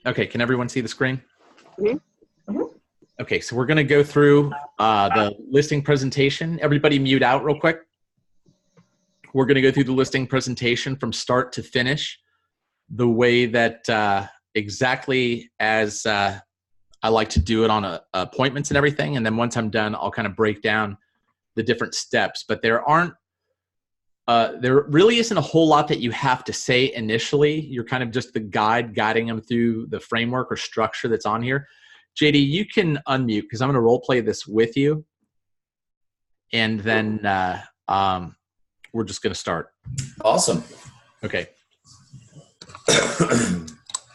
Okay, can everyone see the screen? Mm-hmm. Mm-hmm. Okay, so we're going to go through the listing presentation. Everybody mute out real quick. We're going to go through the listing presentation from start to finish, the way that exactly as I like to do it on appointments and everything. And then once I'm done, I'll kind of break down the different steps. But there really isn't a whole lot that you have to say initially. You're kind of just the guiding them through the framework or structure that's on here. JD, you can unmute because I'm going to role play this with you. And then we're just going to start. Awesome. Okay.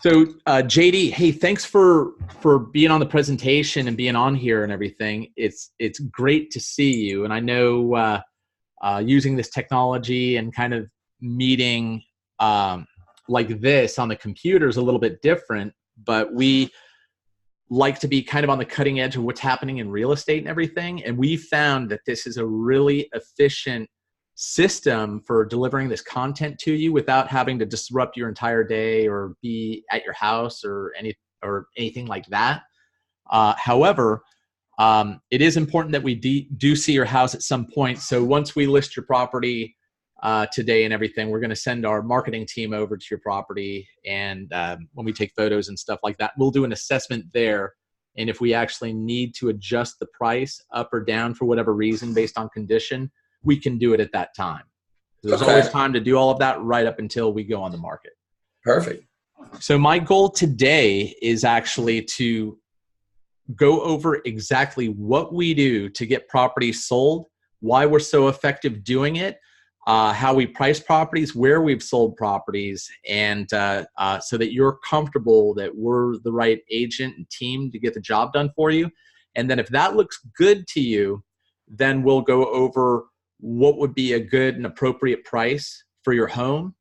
So JD, hey, thanks for being on the presentation and being on here and everything. It's great to see you. And I know using this technology and kind of meeting like this on the computer is a little bit different, but we like to be kind of on the cutting edge of what's happening in real estate and everything. And we found that this is a really efficient system for delivering this content to you without having to disrupt your entire day or be at your house or anything like that. However, it is important that we do see your house at some point. So once we list your property today and everything, we're going to send our marketing team over to your property. And when we take photos and stuff like that, we'll do an assessment there. And if we actually need to adjust the price up or down for whatever reason based on condition, we can do it at that time. There's always time to do all of that right up until we go on the market. Perfect. So my goal today is actually to go over exactly what we do to get properties sold, why we're so effective doing it, how we price properties, where we've sold properties, and so that you're comfortable that we're the right agent and team to get the job done for you. And then if that looks good to you, then we'll go over what would be a good and appropriate price for your home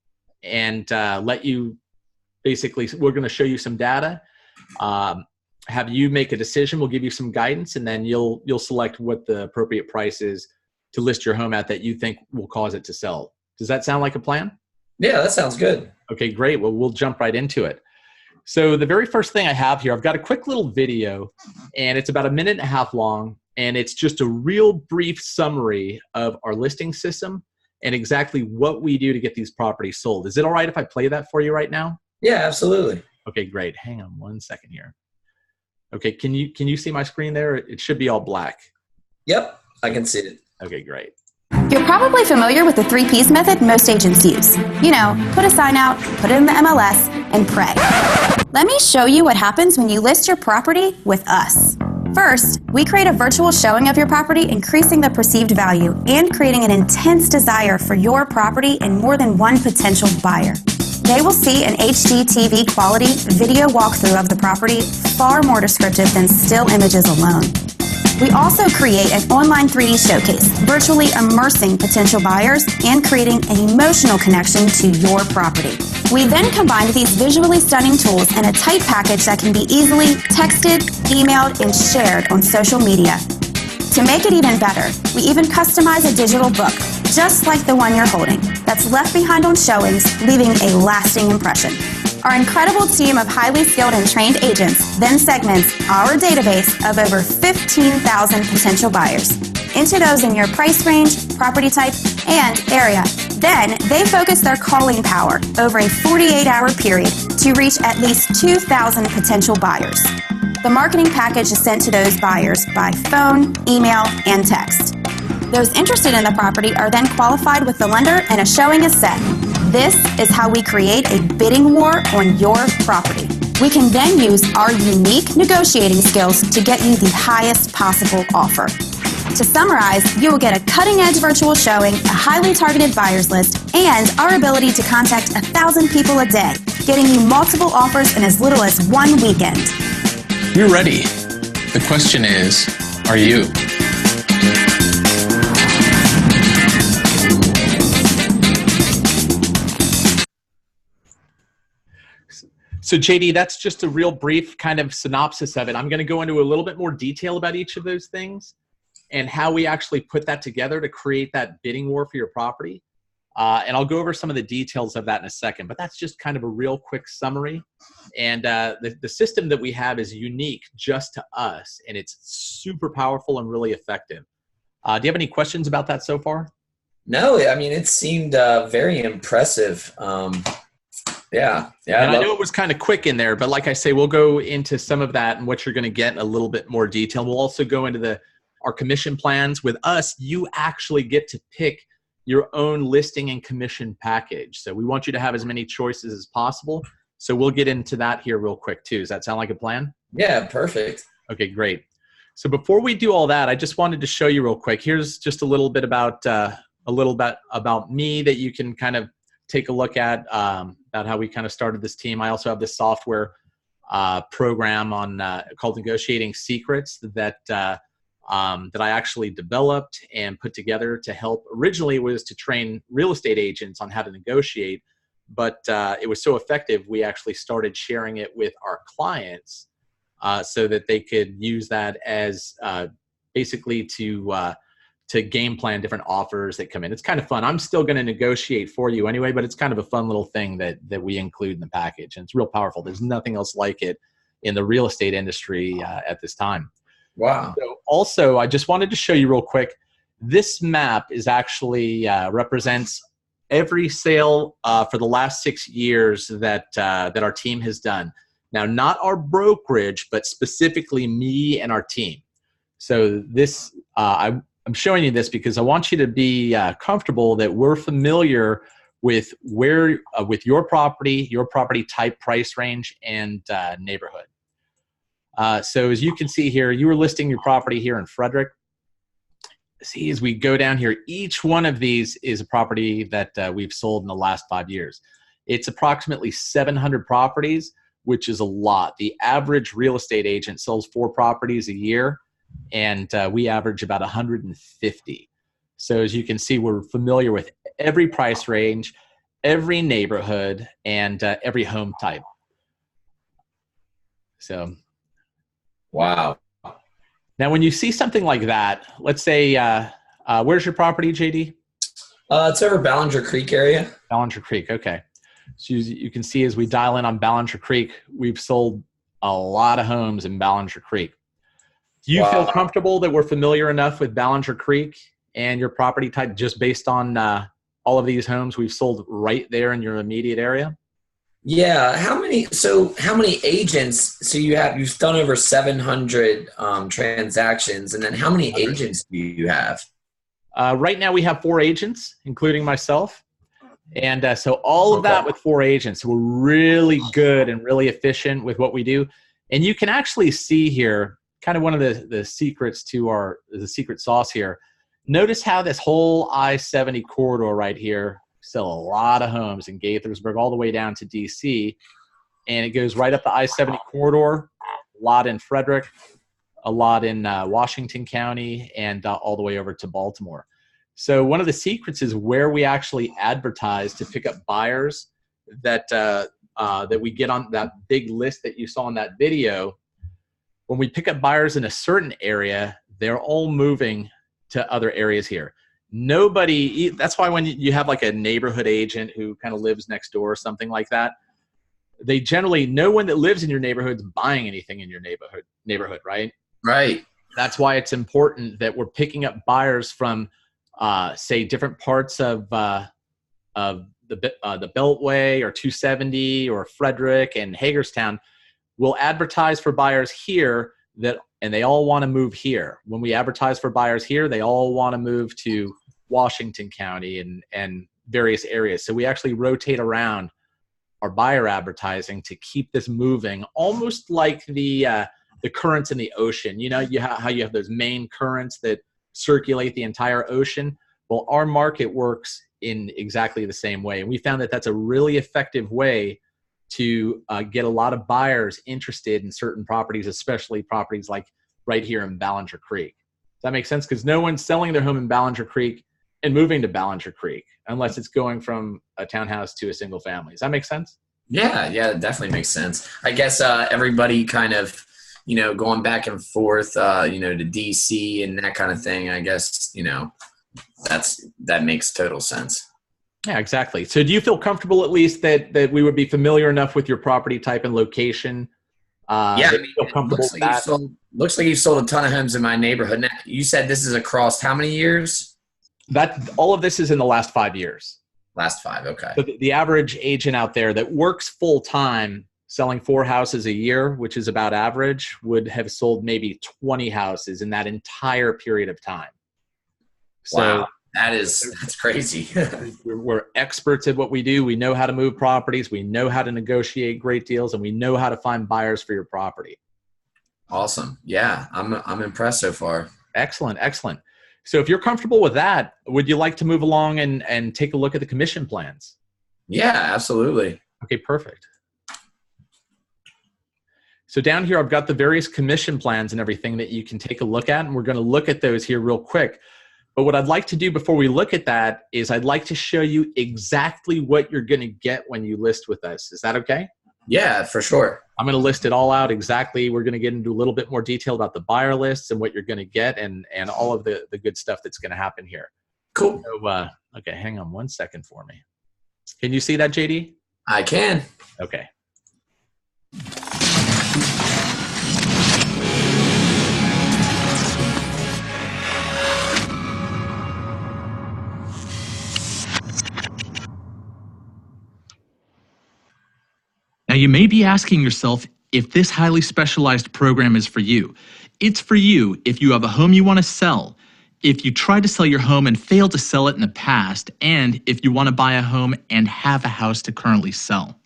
and let you basically, we're going to show you some data, have you make a decision. We'll give you some guidance, and then you'll select what the appropriate price is to list your home at that you think will cause it to sell. Does that sound like a plan? Yeah, that sounds good. Okay, great. Well, we'll jump right into it. So the very first thing I have here, I've got a quick little video, and it's about 1.5 minutes long, and it's just a real brief summary of our listing system and exactly what we do to get these properties sold. Is it all right if I play that for you right now? Yeah, absolutely. Okay, great. Hang on one second here. Okay, can you see my screen there? It should be all black. Yep, I can see it. Okay, great. You're probably familiar with the 3 Ps method most agents use. You know, put a sign out, put it in the MLS, and pray. Let me show you what happens when you list your property with us. First, we create a virtual showing of your property, increasing the perceived value and creating an intense desire for your property in more than one potential buyer. They will see an HD TV quality video walkthrough of the property, far more descriptive than still images alone. We also create an online 3D showcase, virtually immersing potential buyers and creating an emotional connection to your property. We then combine these visually stunning tools in a tight package that can be easily texted, emailed, and shared on social media. To make it even better, we even customize a digital book, just like the one you're holding, that's left behind on showings, leaving a lasting impression. Our incredible team of highly skilled and trained agents then segments our database of over 15,000 potential buyers into those in your price range, property type, and area. Then they focus their calling power over a 48-hour period to reach at least 2,000 potential buyers. The marketing package is sent to those buyers by phone, email, and text. Those interested in the property are then qualified with the lender and a showing is set. This is how we create a bidding war on your property. We can then use our unique negotiating skills to get you the highest possible offer. To summarize, you will get a cutting-edge virtual showing, a highly targeted buyers list, and our ability to contact 1,000 people a day, getting you multiple offers in as little as one weekend. You're ready. The question is, are you? So JD, that's just a real brief kind of synopsis of it. I'm going to go into a little bit more detail about each of those things and how we actually put that together to create that bidding war for your property. And I'll go over some of the details of that in a second, but that's just kind of a real quick summary. And the system that we have is unique just to us, and it's super powerful and really effective. Do you have any questions about that so far? No, I mean, it seemed very impressive. Yeah. And I know it was kind of quick in there, but like I say, we'll go into some of that and what you're going to get in a little bit more detail. We'll also go into our commission plans. With us, you actually get to pick your own listing and commission package. So we want you to have as many choices as possible. So we'll get into that here real quick too. Does that sound like a plan? Yeah, perfect. Okay, great. So before we do all that, I just wanted to show you real quick. Here's just a little bit about me that you can kind of take a look at, about how we kind of started this team. I also have this software program on called Negotiating Secrets that I actually developed and put together to help. Originally, it was to train real estate agents on how to negotiate, but it was so effective, we actually started sharing it with our clients so that they could use that as basically to game plan different offers that come in. It's kind of fun. I'm still going to negotiate for you anyway, but it's kind of a fun little thing that we include in the package, and it's real powerful. There's nothing else like it in the real estate industry at this time. Wow. So also, I just wanted to show you real quick, this map is actually represents every sale for the last 6 years that our team has done. Now, not our brokerage, but specifically me and our team. So this, I'm showing you this because I want you to be comfortable that we're familiar with with your property type, price range, and neighborhood. So as you can see here, you were listing your property here in Frederick. See, as we go down here, each one of these is a property that we've sold in the last 5 years. It's approximately 700 properties, which is a lot. The average real estate agent sells 4 properties a year, and we average about 150. So as you can see, we're familiar with every price range, every neighborhood, and every home type. So, wow. Now, when you see something like that, let's say, where's your property, JD? It's over Ballinger Creek area. Ballinger Creek, okay. So you can see as we dial in on Ballinger Creek, we've sold a lot of homes in Ballinger Creek. Do you feel comfortable that we're familiar enough with Ballinger Creek and your property type just based on all of these homes we've sold right there in your immediate area? Yeah. How many agents? So you've done over 700 transactions, and then how many agents do you have? Right now we have 4 agents, including myself. And so all of that with 4 agents. So we're really good and really efficient with what we do. And you can actually see here, kind of one of the secrets to the secret sauce here. Notice how this whole I-70 corridor right here, sell a lot of homes in Gaithersburg all the way down to DC, and it goes right up the I-70 corridor, a lot in Frederick, a lot in Washington County, and all the way over to Baltimore. So one of the secrets is where we actually advertise to pick up buyers that we get on that big list that you saw in that video. When we pick up buyers in a certain area, they're all moving to other areas here. That's why when you have like a neighborhood agent who kind of lives next door or something like that, they generally, no one that lives in your neighborhood is buying anything in your neighborhood, right? Right. That's why it's important that we're picking up buyers from, say, different parts of the Beltway or 270 or Frederick and Hagerstown. We'll advertise for buyers here and they all want to move here. When we advertise for buyers here, they all want to move to Washington County and various areas. So we actually rotate around our buyer advertising to keep this moving, almost like the currents in the ocean. You know, how you have those main currents that circulate the entire ocean. Well, our market works in exactly the same way. And we found that that's a really effective way to get a lot of buyers interested in certain properties, especially properties like right here in Ballinger Creek. Does that make sense? Because no one's selling their home in Ballinger Creek and moving to Ballinger Creek unless it's going from a townhouse to a single family. Does that make sense? Yeah, it definitely makes sense. I guess everybody kind of, going back and forth, to DC and that kind of thing. I guess, that makes total sense. Yeah, exactly. So do you feel comfortable at least that we would be familiar enough with your property type and location? Yeah, I That mean, you feel it comfortable looks with like that? looks like you've sold a ton of homes in my neighborhood. Now, you said this is across how many years? That all of this is in the last 5 years. Last 5. Okay. So the average agent out there that works full time selling 4 houses a year, which is about average, would have sold maybe 20 houses in that entire period of time. So Wow, that's crazy. we're experts at what we do. We know how to move properties. We know how to negotiate great deals, and we know how to find buyers for your property. Awesome. Yeah, I'm impressed so far. Excellent, excellent. So if you're comfortable with that, would you like to move along and take a look at the commission plans? Yeah, absolutely. Okay, perfect. So down here, I've got the various commission plans and everything that you can take a look at, and we're going to look at those here real quick. But what I'd like to do before we look at that is I'd like to show you exactly what you're going to get when you list with us. Is that okay? Yeah, for sure. I'm going to list it all out exactly. We're going to get into a little bit more detail about the buyer lists and what you're going to get and all of the good stuff that's going to happen here. Cool. So, okay, hang on 1 second for me. Can you see that, JD? I can. Okay. Now, you may be asking yourself if this highly specialized program is for you. It's for you if you have a home you want to sell, if you tried to sell your home and failed to sell it in the past, and if you want to buy a home and have a house to currently sell.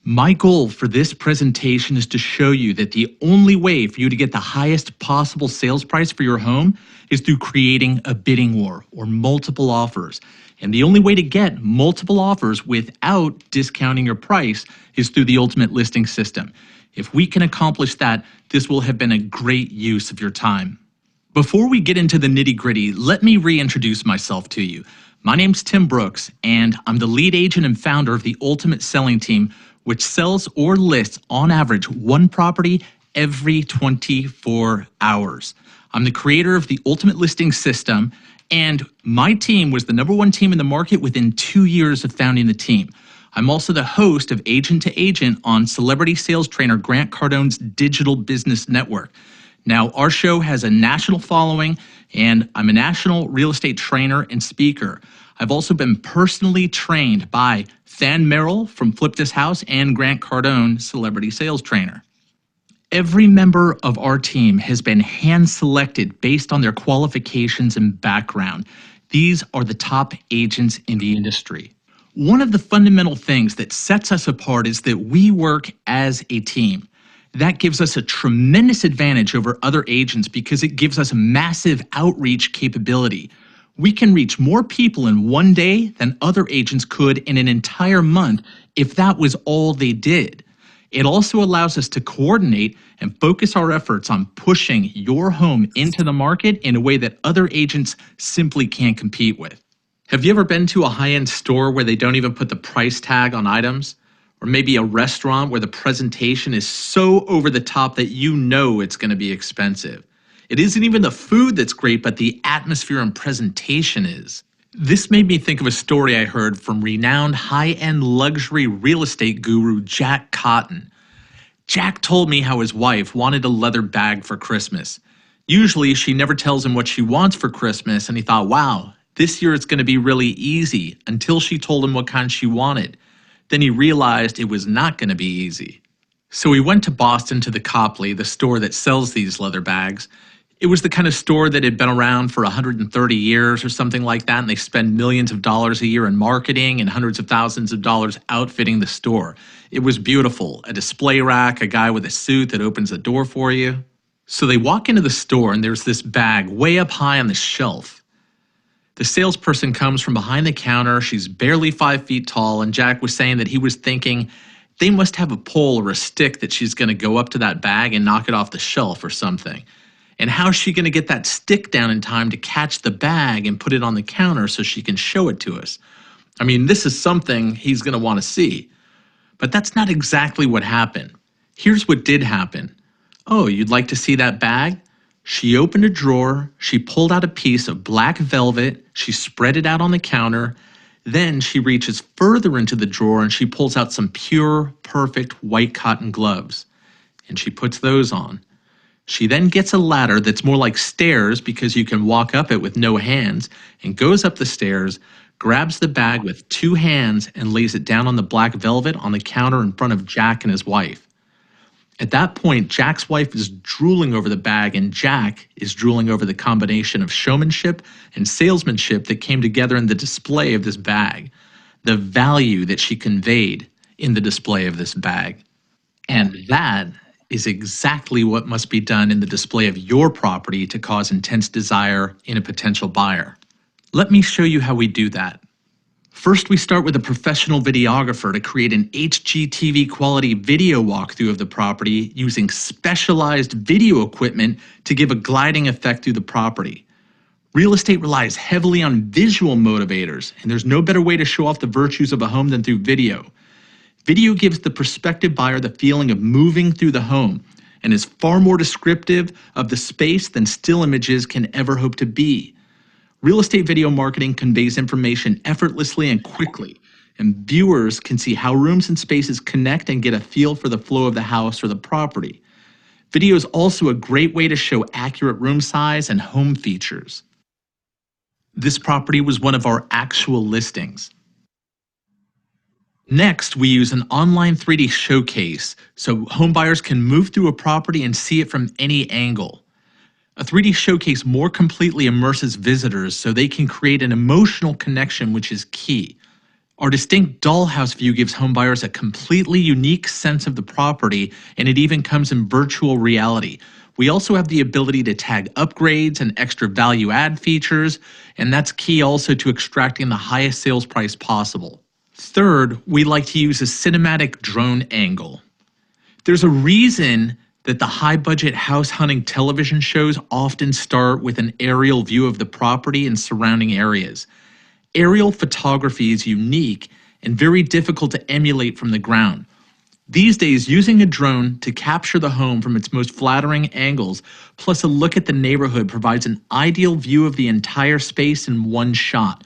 My goal for this presentation is to show you that the only way for you to get the highest possible sales price for your home is through creating a bidding war or multiple offers. And the only way to get multiple offers without discounting your price is through the ultimate listing system. If we can accomplish that, this will have been a great use of your time. Before we get into the nitty-gritty, let me reintroduce myself to you. My name's Tim Brooks, and I'm the lead agent and founder of the Ultimate Selling Team, which sells or lists on average 1 property every 24 hours. I'm the creator of the Ultimate Listing System, and my team was the #1 team in the market within 2 years of founding the team. I'm also the host of Agent to Agent on celebrity sales trainer Grant Cardone's Digital Business Network. Now, our show has a national following, and I'm a national real estate trainer and speaker. I've also been personally trained by Than Merrill from Flip This House and Grant Cardone, celebrity sales trainer. Every member of our team has been hand-selected based on their qualifications and background. These are the top agents in the industry. One of the fundamental things that sets us apart is that we work as a team. That gives us a tremendous advantage over other agents because it gives us massive outreach capability. We can reach more people in one day than other agents could in an entire month if that was all they did. It also allows us to coordinate and focus our efforts on pushing your home into the market in a way that other agents simply can't compete with. Have you ever been to a high-end store where they don't even put the price tag on items? Or maybe a restaurant where the presentation is so over the top that you know it's going to be expensive. It isn't even the food that's great, but the atmosphere and presentation is. This made me think of a story I heard from renowned high-end luxury real estate guru Jack Cotton. Jack told me how his wife wanted a leather bag for Christmas. Usually she never tells him what she wants for Christmas, and he thought, wow, this year it's going to be really easy, until she told him what kind she wanted. Then he realized it was not going to be easy. So he went to Boston to the Copley, the store that sells these leather bags. It was the kind of store that had been around for 130 years or something like that, and they spend millions of dollars a year in marketing and hundreds of thousands of dollars outfitting the store. It was beautiful, a display rack, a guy with a suit that opens the door for you. So they walk into the store, and there's this bag way up high on the shelf. The salesperson comes from behind the counter. She's barely 5 feet tall, and Jack was saying that he was thinking they must have a pole or a stick that she's going to go up to that bag and knock it off the shelf or something. And how's she going to get that stick down in time to catch the bag and put it on the counter so she can show it to us? I mean, this is something he's going to want to see. But that's not exactly what happened. Here's what did happen. Oh, you'd like to see that bag? She opened a drawer, she pulled out a piece of black velvet, she spread it out on the counter, Then she reaches further into the drawer and she pulls out some pure, perfect white cotton gloves. And she puts those on. She then gets a ladder that's more like stairs because you can walk up it with no hands, and goes up the stairs, grabs the bag with 2 hands and lays it down on the black velvet on the counter in front of Jack and his wife. At that point, Jack's wife is drooling over the bag and Jack is drooling over the combination of showmanship and salesmanship that came together in the display of this bag, the value that she conveyed in the display of this bag. And that is exactly what must be done in the display of your property to cause intense desire in a potential buyer. Let me show you how we do that. First, we start with a professional videographer to create an HGTV quality video walkthrough of the property using specialized video equipment to give a gliding effect through the property. Real estate relies heavily on visual motivators, and there's no better way to show off the virtues of a home than through video. Video gives the prospective buyer the feeling of moving through the home and is far more descriptive of the space than still images can ever hope to be. Real estate video marketing conveys information effortlessly and quickly, and viewers can see how rooms and spaces connect and get a feel for the flow of the house or the property. Video is also a great way to show accurate room size and home features. This property was one of our actual listings. Next, we use an online 3D showcase so home buyers can move through a property and see it from any angle. A 3D showcase more completely immerses visitors so they can create an emotional connection, which is key. Our distinct dollhouse view gives home buyers a completely unique sense of the property, and it even comes in virtual reality. We also have the ability to tag upgrades and extra value-add features, and that's key also to extracting the highest sales price possible. Third, we like to use a cinematic drone angle. There's a reason that the high-budget house hunting television shows often start with an aerial view of the property and surrounding areas. Aerial photography is unique and very difficult to emulate from the ground. These days, using a drone to capture the home from its most flattering angles, plus a look at the neighborhood, provides an ideal view of the entire space in one shot.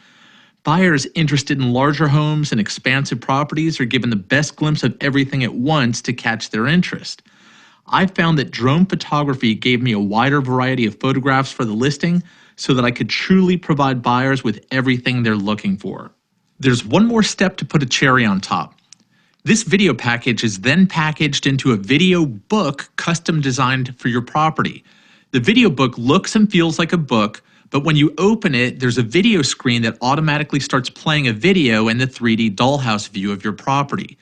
Buyers interested in larger homes and expansive properties are given the best glimpse of everything at once to catch their interest. I found that drone photography gave me a wider variety of photographs for the listing so that I could truly provide buyers with everything they're looking for. There's one more step to put a cherry on top. This video package is then packaged into a video book custom designed for your property. The video book looks and feels like a book, but when you open it, there's a video screen that automatically starts playing a video in the 3D dollhouse view of your property.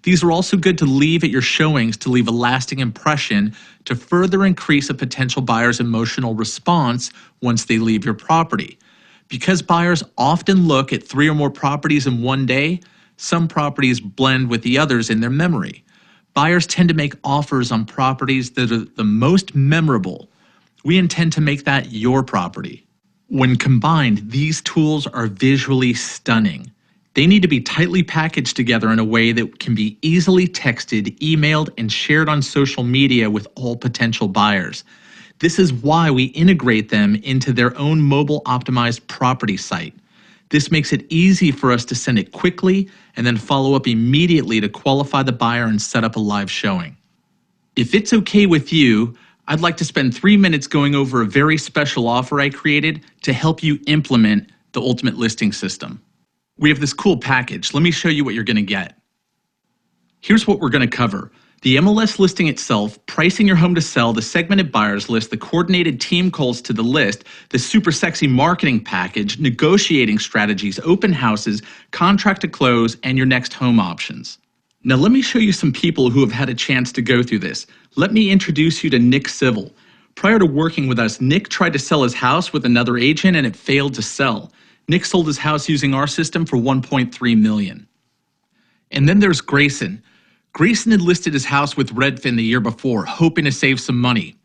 These are also good to leave at your showings to leave a lasting impression to further increase a potential buyer's emotional response once they leave your property. Because buyers often look at 3 or more properties in one day, some properties blend with the others in their memory. Buyers tend to make offers on properties that are the most memorable. We intend to make that your property. When combined, these tools are visually stunning. They need to be tightly packaged together in a way that can be easily texted, emailed, and shared on social media with all potential buyers. This is why we integrate them into their own mobile-optimized property site. This makes it easy for us to send it quickly and then follow up immediately to qualify the buyer and set up a live showing. If it's okay with you, I'd like to spend 3 minutes going over a very special offer I created to help you implement the Ultimate Listing System. We have this cool package. Let me show you what you're going to get. Here's what we're going to cover. The MLS listing itself, pricing your home to sell, the segmented buyers list, the coordinated team calls to the list, the super sexy marketing package, negotiating strategies, open houses, contract to close, and your next home options. Now let me show you some people who have had a chance to go through this. Let me introduce you to Nick Civil. Prior to working with us, Nick tried to sell his house with another agent and it failed to sell. Nick sold his house using our system for $1.3 million. And then there's Grayson. Grayson had listed his house with Redfin the year before, hoping to save some money.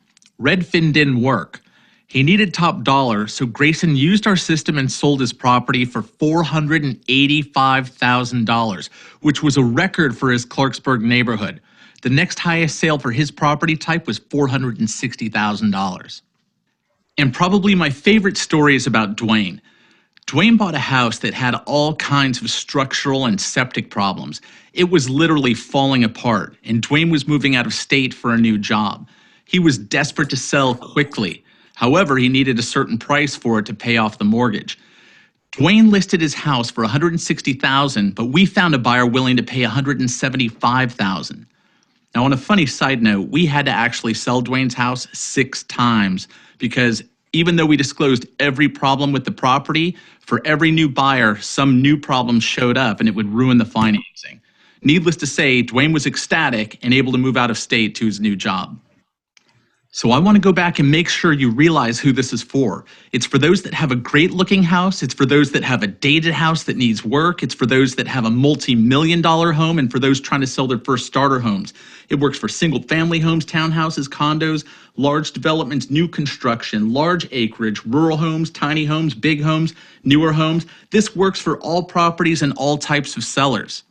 Redfin didn't work. He needed top dollar, so Grayson used our system and sold his property for $485,000, which was a record for his Clarksburg neighborhood. The next highest sale for his property type was $460,000. And probably my favorite story is about Dwayne. Dwayne bought a house that had all kinds of structural and septic problems. It was literally falling apart, and Dwayne was moving out of state for a new job. He was desperate to sell quickly. However, he needed a certain price for it to pay off the mortgage. Dwayne listed his house for $160,000, but we found a buyer willing to pay $175,000. Now, on a funny side note, we had to actually sell Dwayne's house 6 times because even though we disclosed every problem with the property, for every new buyer, some new problem showed up and it would ruin the financing. Needless to say, Dwayne was ecstatic and able to move out of state to his new job. So I want to go back and make sure you realize who this is for. It's for those that have a great looking house. It's for those that have a dated house that needs work. It's for those that have a multi-million-dollar home and for those trying to sell their first starter homes. It works for single family homes, townhouses, condos, large developments, new construction, large acreage, rural homes, tiny homes, big homes, newer homes. This works for all properties and all types of sellers.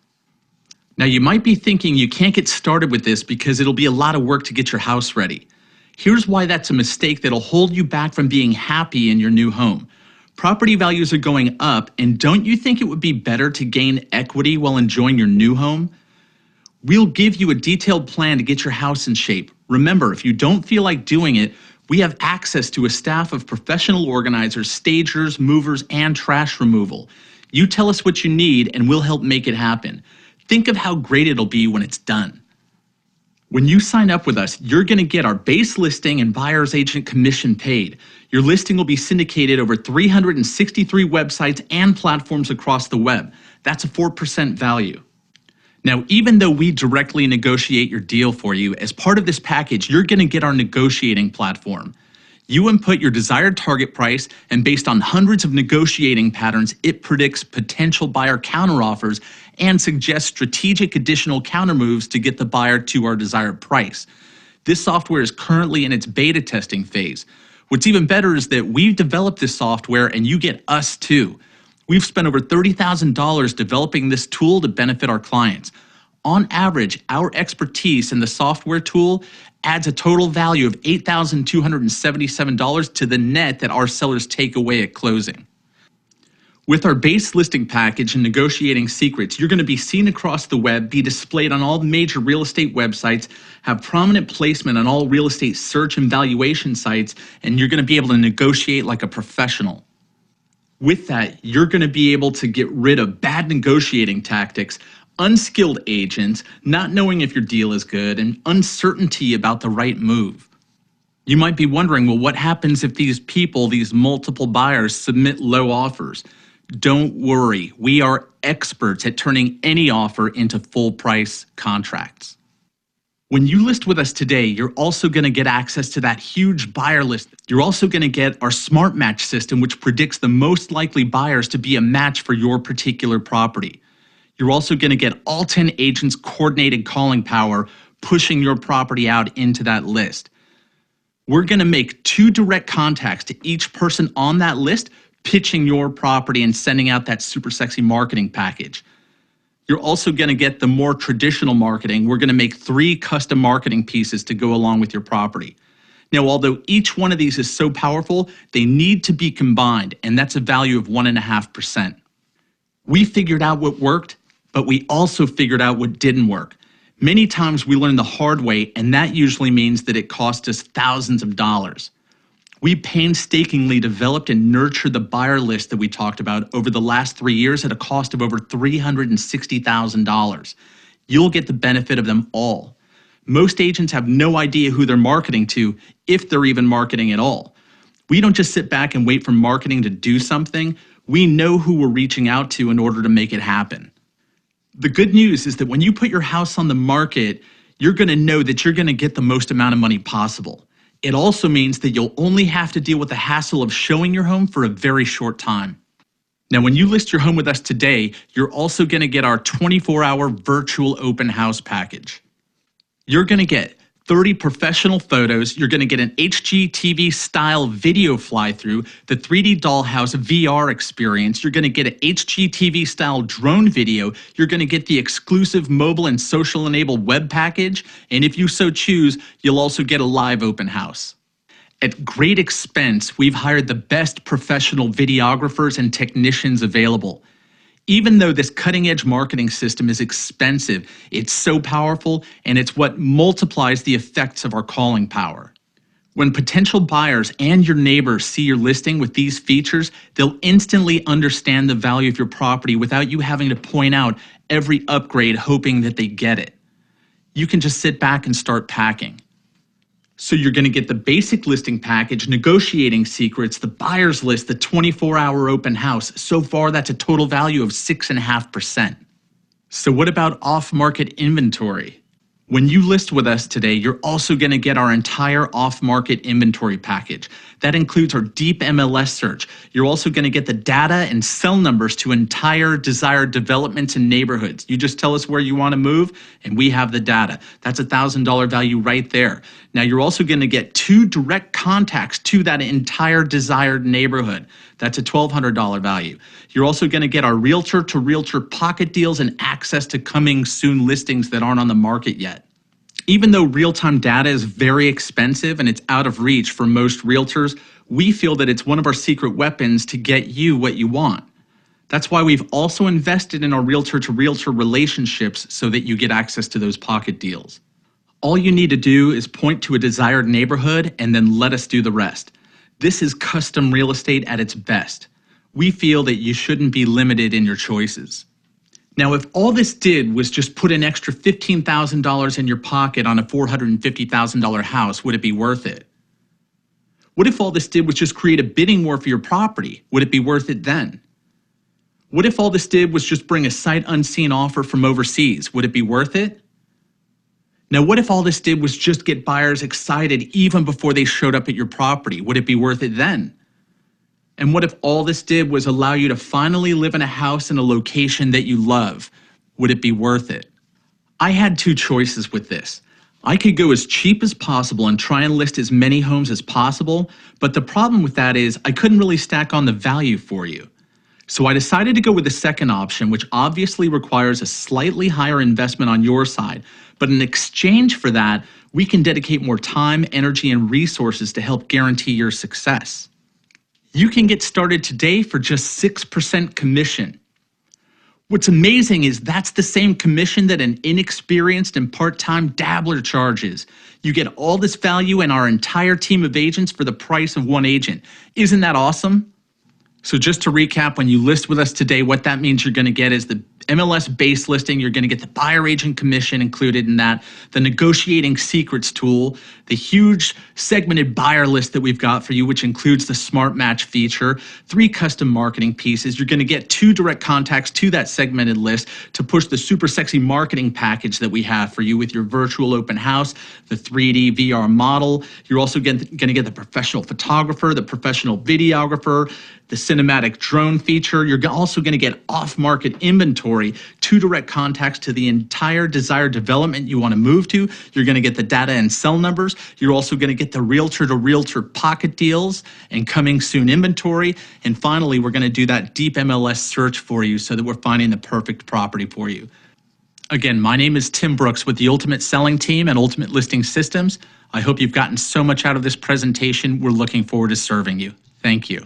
Now you might be thinking you can't get started with this because it'll be a lot of work to get your house ready. Here's why that's a mistake that'll hold you back from being happy in your new home. Property values are going up, and don't you think it would be better to gain equity while enjoying your new home? We'll give you a detailed plan to get your house in shape. Remember, if you don't feel like doing it, we have access to a staff of professional organizers, stagers, movers, and trash removal. You tell us what you need, and we'll help make it happen. Think of how great it'll be when it's done. When you sign up with us, you're going to get our base listing and buyer's agent commission paid. Your listing will be syndicated over 363 websites and platforms across the web. That's a 4% value. Now, even though we directly negotiate your deal for you, as part of this package, you're going to get our negotiating platform. You input your desired target price, and based on hundreds of negotiating patterns, it predicts potential buyer counteroffers and suggests strategic additional countermoves to get the buyer to our desired price. This software is currently in its beta testing phase. What's even better is that we've developed this software and you get us too. We've spent over $30,000 developing this tool to benefit our clients. On average, our expertise in the software tool adds a total value of $8,277 to the net that our sellers take away at closing. With our base listing package and negotiating secrets, you're going to be seen across the web, be displayed on all major real estate websites, have prominent placement on all real estate search and valuation sites, and you're going to be able to negotiate like a professional. With that, you're going to be able to get rid of bad negotiating tactics, unskilled agents, not knowing if your deal is good, and uncertainty about the right move. You might be wondering, well, what happens if these people, these multiple buyers, submit low offers? Don't worry, we are experts at turning any offer into full price contracts. When you list with us today, you're also going to get access to that huge buyer list. You're also going to get our Smart Match system, which predicts the most likely buyers to be a match for your particular property. You're also going to get all 10 agents' coordinated calling power, pushing your property out into that list. We're going to make 2 direct contacts to each person on that list, pitching your property and sending out that super sexy marketing package. You're also going to get the more traditional marketing. We're going to make 3 custom marketing pieces to go along with your property. Now, although each one of these is so powerful, they need to be combined, and that's a value of 1.5%. We figured out what worked, but we also figured out what didn't work. Many times we learn the hard way, and that usually means that it cost us thousands of dollars. We painstakingly developed and nurtured the buyer list that we talked about over the last 3 years at a cost of over $360,000. You'll get the benefit of them all. Most agents have no idea who they're marketing to, if they're even marketing at all. We don't just sit back and wait for marketing to do something. We know who we're reaching out to in order to make it happen. The good news is that when you put your house on the market, you're going to know that you're going to get the most amount of money possible. It also means that you'll only have to deal with the hassle of showing your home for a very short time. Now, when you list your home with us today, you're also going to get our 24-hour virtual open house package. You're going to get 30 professional photos. You're going to get an HGTV style video fly-through, the 3D Dollhouse VR experience. You're going to get an HGTV style drone video. You're going to get the exclusive mobile and social enabled web package. And if you so choose, you'll also get a live open house. At great expense, we've hired the best professional videographers and technicians available. Even though this cutting-edge marketing system is expensive, it's so powerful, and it's what multiplies the effects of our calling power. When potential buyers and your neighbors see your listing with these features, they'll instantly understand the value of your property without you having to point out every upgrade hoping that they get it. You can just sit back and start packing. So you're going to get the basic listing package, negotiating secrets, the buyer's list, the 24-hour open house. So far, that's a total value of 6.5%. So what about off-market inventory? When you list with us today, you're also going to get our entire off-market inventory package. That includes our deep MLS search. You're also going to get the data and cell numbers to entire desired developments and neighborhoods. You just tell us where you want to move, and we have the data. That's a $1,000 value right there. Now, you're also going to get 2 direct contacts to that entire desired neighborhood. That's a $1,200 value. You're also going to get our realtor-to-realtor pocket deals and access to coming soon listings that aren't on the market yet. Even though real-time data is very expensive and it's out of reach for most realtors, we feel that it's one of our secret weapons to get you what you want. That's why we've also invested in our realtor-to-realtor relationships so that you get access to those pocket deals. All you need to do is point to a desired neighborhood and then let us do the rest. This is custom real estate at its best. We feel that you shouldn't be limited in your choices. Now, if all this did was just put an extra $15,000 in your pocket on a $450,000 house, would it be worth it? What if all this did was just create a bidding war for your property? Would it be worth it then? What if all this did was just bring a sight unseen offer from overseas? Would it be worth it? Now, what if all this did was just get buyers excited even before they showed up at your property? Would it be worth it then? And what if all this did was allow you to finally live in a house in a location that you love? Would it be worth it? I had 2 choices with this. I could go as cheap as possible and try and list as many homes as possible, but the problem with that is I couldn't really stack on the value for you. So I decided to go with the second option, which obviously requires a slightly higher investment on your side, but in exchange for that, we can dedicate more time, energy, and resources to help guarantee your success. You can get started today for just 6% commission. What's amazing is that's the same commission that an inexperienced and part-time dabbler charges. You get all this value and our entire team of agents for the price of one agent. Isn't that awesome? So just to recap, when you list with us today, what that means you're going to get is the MLS base listing. You're going to get the buyer agent commission included in that, the negotiating secrets tool, the huge segmented buyer list that we've got for you, which includes the smart match feature, 3 custom marketing pieces. You're going to get 2 direct contacts to that segmented list to push the super sexy marketing package that we have for you with your virtual open house, the 3D VR model. You're also going to get the professional photographer, the professional videographer, the cinematic drone feature. You're also going to get off-market inventory, 2 direct contacts to the entire desired development you want to move to. You're going to get the data and cell numbers. You're also going to get the realtor-to-realtor pocket deals and coming soon inventory. And finally, we're going to do that deep MLS search for you so that we're finding the perfect property for you. Again, my name is Tim Brooks with the Ultimate Selling Team and Ultimate Listing Systems. I hope you've gotten so much out of this presentation. We're looking forward to serving you. Thank you.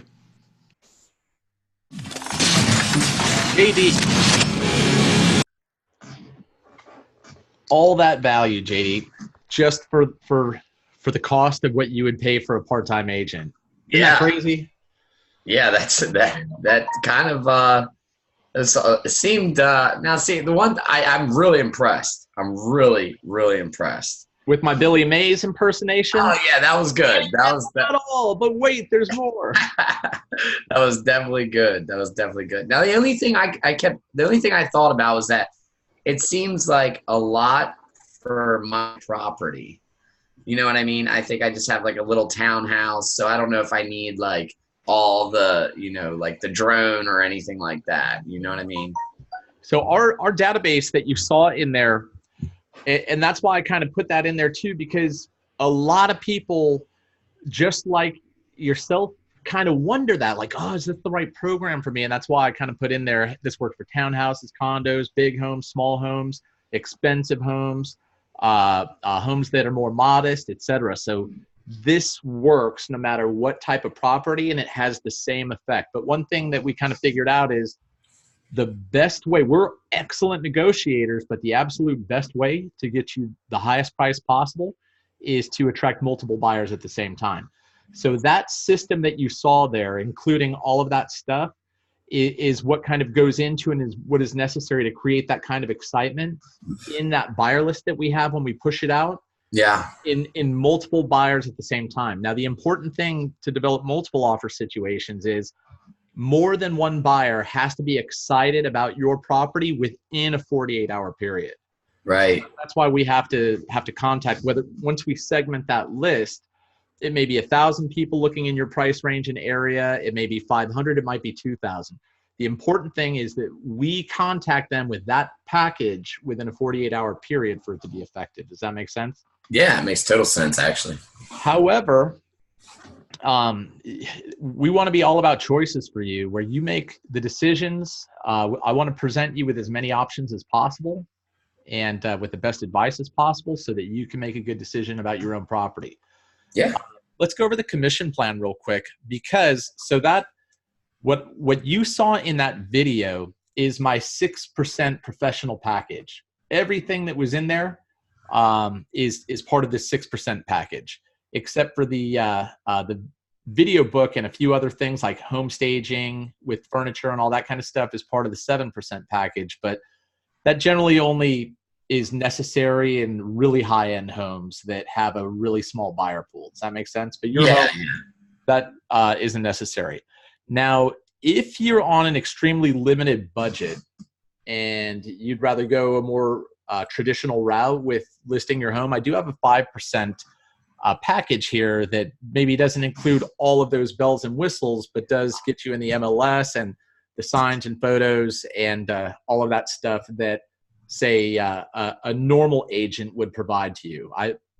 JD, all that value, JD, just for the cost of what you would pay for a part-time agent. Isn't that crazy? Yeah, that kind of seemed. Now, see, the one I'm really impressed. I'm really impressed with my Billy Mays impersonation. Oh yeah, that was good. That was not all. But wait, there's more. That was definitely good. That was definitely good. Now the only thing I thought about was that it seems like a lot for my property. You know what I mean? I think I just have like a little townhouse, so I don't know if I need like all the, like the drone or anything like that. You know what I mean? So our database that you saw in there, and that's why I kind of put that in there too, because a lot of people, just like yourself, kind of wonder that, like, oh, is this the right program for me? And that's why I kind of put in there, this works for townhouses, condos, big homes, small homes, expensive homes, homes that are more modest, etc. So this works no matter what type of property, and it has the same effect. But one thing that we kind of figured out is the best way, we're excellent negotiators, but the absolute best way to get you the highest price possible is to attract multiple buyers at the same time. So that system that you saw there, including all of that stuff, is what kind of goes into and is what is necessary to create that kind of excitement in that buyer list that we have when we push it out. Yeah. In multiple buyers at the same time. Now, the important thing to develop multiple offer situations is more than one buyer has to be excited about your property within a 48-hour period. Right. That's why we have to contact, whether once we segment that list, it may be 1,000 people looking in your price range and area. It may be 500. It might be 2,000. The important thing is that we contact them with that package within a 48-hour period for it to be effective. Does that make sense? Yeah, it makes total sense, actually. However, we want to be all about choices for you, where you make the decisions. I want to present you with as many options as possible and with the best advice as possible so that you can make a good decision about your own property. Yeah. Let's go over the commission plan real quick, because so that what you saw in that video is my 6% professional package. Everything that was in there is part of this 6% package, except for the video book and a few other things like home staging with furniture and all that kind of stuff is part of the 7% package. But that generally only is necessary in really high-end homes that have a really small buyer pool. Does that make sense? But your home, that isn't necessary. Now, if you're on an extremely limited budget and you'd rather go a more traditional route with listing your home, I do have a 5% package here that maybe doesn't include all of those bells and whistles, but does get you in the MLS and the signs and photos and all of that stuff that, say, a normal agent would provide to you.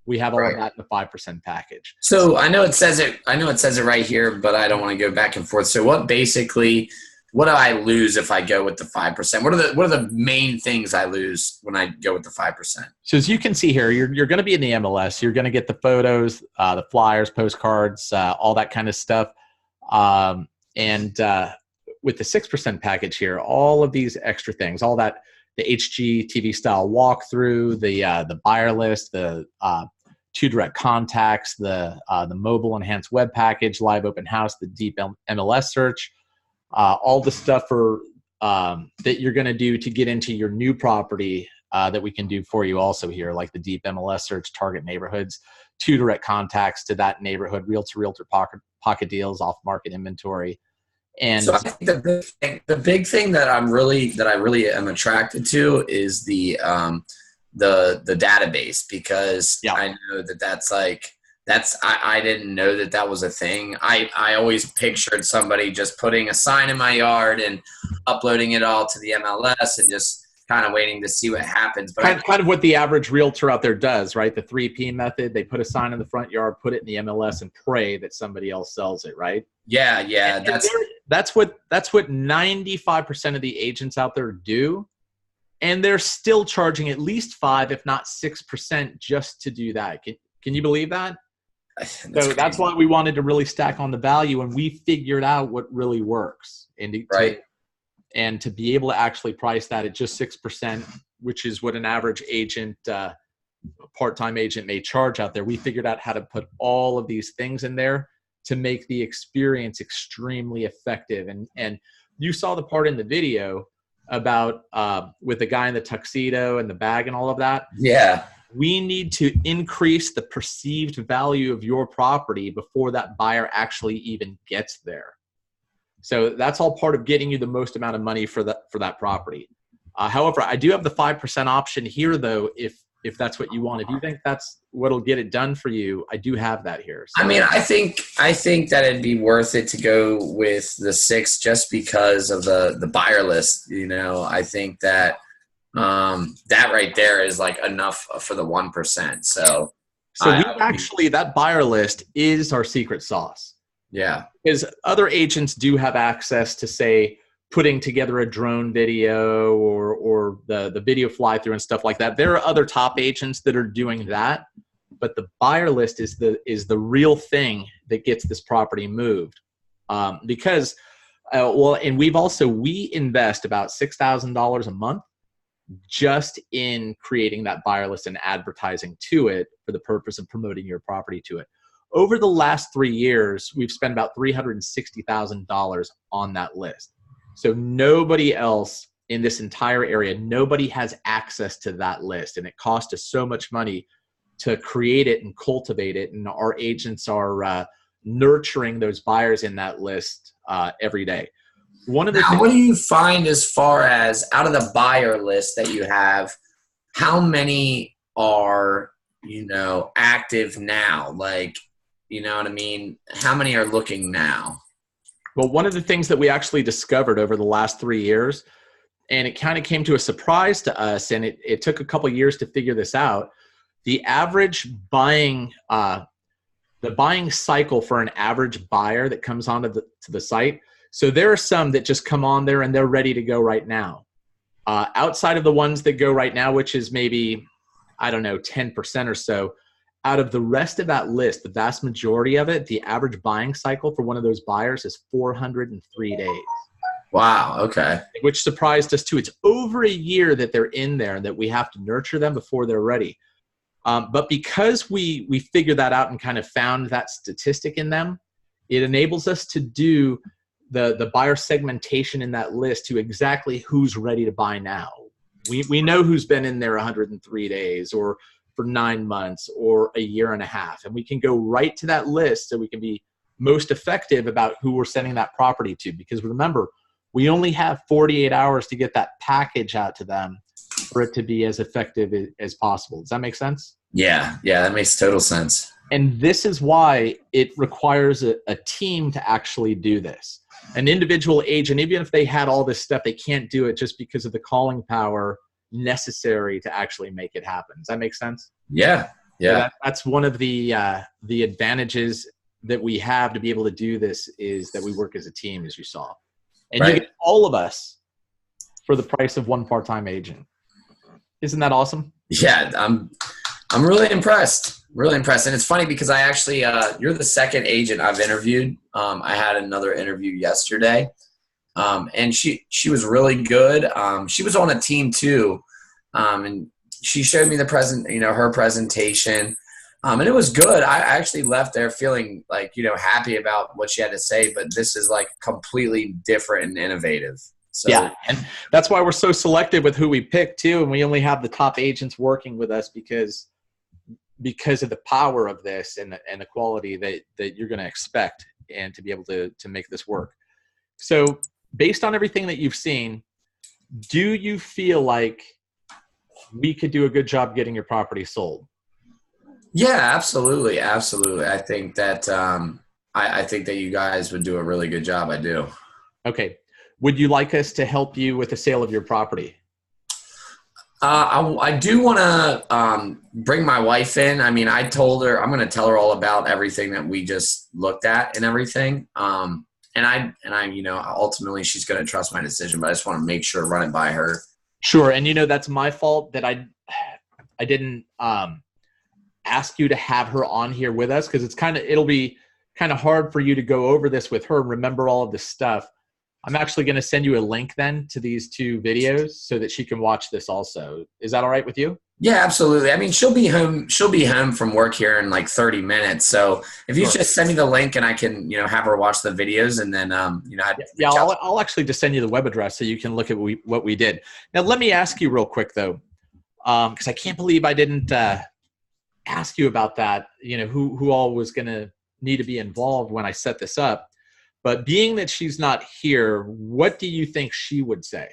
We have all of that in the 5% package. So I know it says it right here, but I don't want to go back and forth. So what do I lose if I go with the 5%? What are the main things I lose when I go with the 5%? So as you can see here, you're going to be in the MLS. You're going to get the photos, the flyers, postcards, all that kind of stuff. And with the 6% package here, all of these extra things, all that, the HGTV style walkthrough, the buyer list, the 2 direct contacts, the mobile enhanced web package, live open house, the deep MLS search, all the stuff that you're going to do to get into your new property that we can do for you also here, like the deep MLS search, target neighborhoods, 2 direct contacts to that neighborhood, realtor pocket deals, off market inventory. And so I think the big thing that I really am attracted to is the database, because I know I didn't know that was a thing. I always pictured somebody just putting a sign in my yard and uploading it all to the MLS and just kind of waiting to see what happens. But kind of what the average realtor out there does, right? The 3P method. They put a sign in the front yard, put it in the MLS, and pray that somebody else sells it, right? Yeah. That's what 95% of the agents out there do. And they're still charging at least 5, if not 6%, just to do that. Can you believe that? That's why we wanted to really stack on the value, and we figured out what really works. And to be able to actually price that at just 6%, which is what an average agent, part-time agent may charge out there, we figured out how to put all of these things in there to make the experience extremely effective. And you saw the part in the video about with the guy in the tuxedo and the bag and all of that. Yeah. We need to increase the perceived value of your property before that buyer actually even gets there. So that's all part of getting you the most amount of money for that property. However, I do have the 5% option here, though, if that's what you want. If you think that's what'll get it done for you, I do have that here. So. I mean, I think that it'd be worth it to go with the 6 just because of the buyer list. I think that that right there is like enough for the 1%. So that buyer list is our secret sauce. Yeah. Because other agents do have access to, say, putting together a drone video or the video fly through and stuff like that. There are other top agents that are doing that. but the buyer list is the real thing that gets this property moved. Because and we invest about $6,000 a month just in creating that buyer list and advertising to it for the purpose of promoting your property to it. Over the last 3 years, we've spent about $360,000 on that list. So nobody else in this entire area, nobody has access to that list. And it cost us so much money to create it and cultivate it. And our agents are nurturing those buyers in that list every day. What do you find as far as out of the buyer list that you have, how many are, active now? Like, you know what I mean? How many are looking now? Well, one of the things that we actually discovered over the last 3 years, and it kind of came to a surprise to us, and it took a couple years to figure this out, the average buying cycle for an average buyer that comes onto the site. So there are some that just come on there and they're ready to go right now. Outside of the ones that go right now, which is maybe, 10% or so, out of the rest of that list, the vast majority of it, the average buying cycle for one of those buyers is 403 days. Wow. Okay. Which surprised us too. It's over a year that they're in there and that we have to nurture them before they're ready. But because we figured that out and kind of found that statistic in them, it enables us to do the buyer segmentation in that list to exactly who's ready to buy now. We know who's been in there 103 days or for 9 months or a year and a half. And we can go right to that list so we can be most effective about who we're sending that property to. Because remember, we only have 48 hours to get that package out to them for it to be as effective as possible. Does that make sense? Yeah, that makes total sense. And this is why it requires a team to actually do this. An individual agent, even if they had all this stuff, they can't do it just because of the calling power necessary to actually make it happen. Does that make sense? Yeah. So that's one of the advantages that we have to be able to do this, is that we work as a team, as you saw. And you get all of us for the price of one part-time agent. Isn't that awesome? Yeah, I'm really impressed. Really impressed. And it's funny because I actually, you're the second agent I've interviewed. I had another interview yesterday. And she was really good. She was on a team too. And she showed me her presentation. And it was good. I actually left there feeling like, happy about what she had to say, but this is like completely different and innovative. So, yeah. And that's why we're so selective with who we pick too. And we only have the top agents working with us because of the power of this and the quality that you're going to expect and to be able to make this work. So based on everything that you've seen, do you feel like we could do a good job getting your property sold? Yeah, absolutely. Absolutely. I think that, I think that you guys would do a really good job. I do. Okay. Would you like us to help you with the sale of your property? I do want to bring my wife in. I mean, I told her I'm going to tell her all about everything that we just looked at and everything. And I, ultimately she's going to trust my decision, but I just want to make sure, run it by her. Sure. And that's my fault that I didn't ask you to have her on here with us, because it'll be kind of hard for you to go over this with her and remember all of this stuff. I'm actually going to send you a link then to these 2 videos so that she can watch this also. Is that all right with you? Yeah, absolutely. I mean, she'll be home from work here in like 30 minutes. So if you just send me the link and I can, have her watch the videos, and then, I'll actually just send you the web address so you can look at what we did. Now, let me ask you real quick though, because I can't believe I didn't ask you about that, who all was going to need to be involved when I set this up. But being that she's not here, what do you think she would say?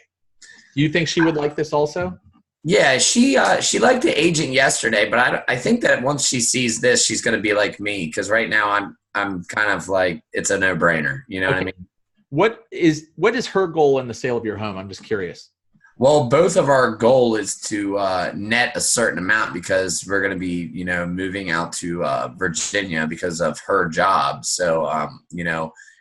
Do you think she would like this also? Yeah, she liked the agent yesterday, but I think that once she sees this, she's going to be like me, because right now I'm kind of like, it's a no-brainer. You know what I mean? What is her goal in the sale of your home? I'm just curious. Well, both of our goal is to net a certain amount, because we're going to be, moving out to Virginia because of her job. So,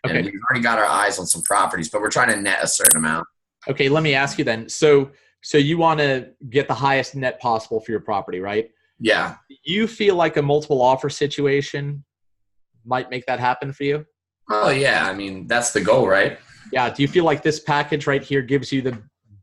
and we've already got our eyes on some properties, but we're trying to net a certain amount. Okay, let me ask you then. So you want to get the highest net possible for your property, right? Yeah. Do you feel like a multiple offer situation might make that happen for you? Oh yeah. I mean, that's the goal, right? Yeah. Do you feel like this package right here gives you the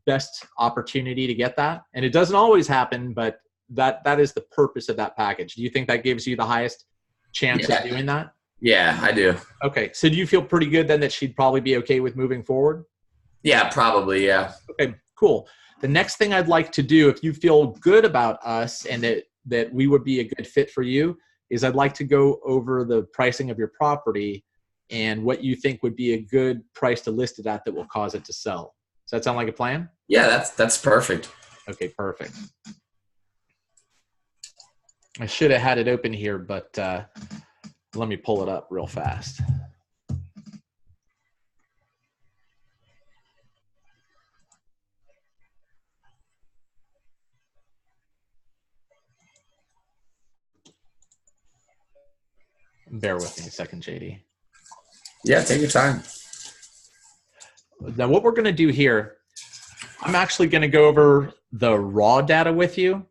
best opportunity to get that? And it doesn't always happen, but that is the purpose of that package. Do you think that gives you the highest chance of doing that? Yeah, I do. Okay. So do you feel pretty good then that she'd probably be okay with moving forward? Yeah, probably. Yeah. Okay, cool. The next thing I'd like to do, if you feel good about us and that we would be a good fit for you, is I'd like to go over the pricing of your property and what you think would be a good price to list it at that will cause it to sell. Does that sound like a plan? Yeah, that's perfect. Okay, perfect. I should have had it open here, but let me pull it up real fast. Bear with me a second, JD. Yeah, take your time. Now, what we're going to do here, I'm actually going to go over the raw data with you.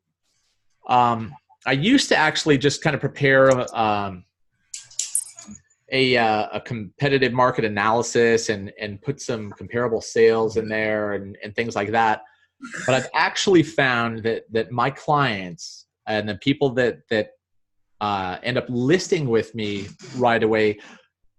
I used to actually just kind of prepare a competitive market analysis and put some comparable sales in there and things like that. But I've actually found that my clients and the people that end up listing with me right away,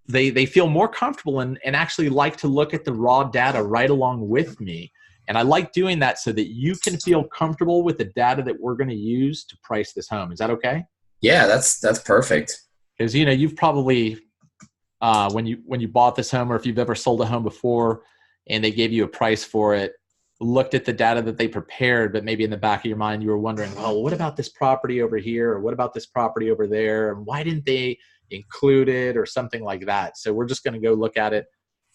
they feel more comfortable and actually like to look at the raw data right along with me. And I like doing that so that you can feel comfortable with the data that we're going to use to price this home. Is that okay? Yeah, that's perfect. Because you've probably when you bought this home, or if you've ever sold a home before and they gave you a price for it, looked at the data that they prepared, but maybe in the back of your mind you were wondering, well, what about this property over here, or what about this property over there, and why didn't they include it, or something like that. So we're just going to go look at it